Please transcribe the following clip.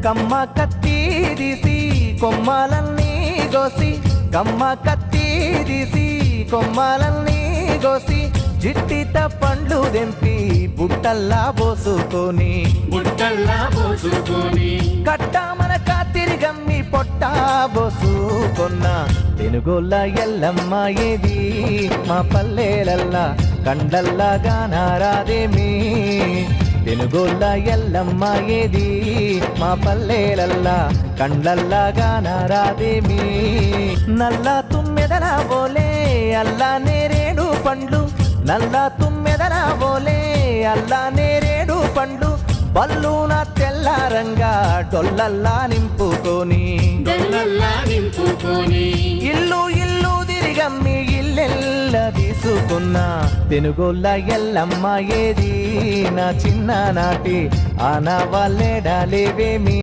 కమ్మ కత్తి తీసి కొమ్మలన్నీ గోసి, కమ్మ కత్తి తీసి కొమ్మలన్నీ గోసి, జిట్టిత పండ్లు దెంపి బుట్టల్లా పోసుకొని, కట్టామన తిరిగమ్మి పొట్టా బోసుకొన్న తెనుగోళ్ళ ఎల్లమ్మ ఏది మా పల్లెలల్లా కండల్లా గానారాదేమి. తెనుగోళ్ళ ఎల్లమ్మ ఏది మా పల్లెలల్లా కండల్లా గానారాదేమి. నల్ల తుమ్మెదల బోలే అల్లా నేరేడు పండ్లు, నల్ల తుమ్మెదల బోలే అల్లా నేరేడు పండ్లు, బల్లున తెల్లారంగా డొల్లల్లా నింపుకొని, ఇల్లు ఇల్లు తిరిగమ్మి ఇల్లెల్ల తీసుకున్నా తెనుగోళ్ళ ఎల్లమ్మ ఏది నా చిన్ననాటి ఆనవాళ్ళేడాలేవేమి.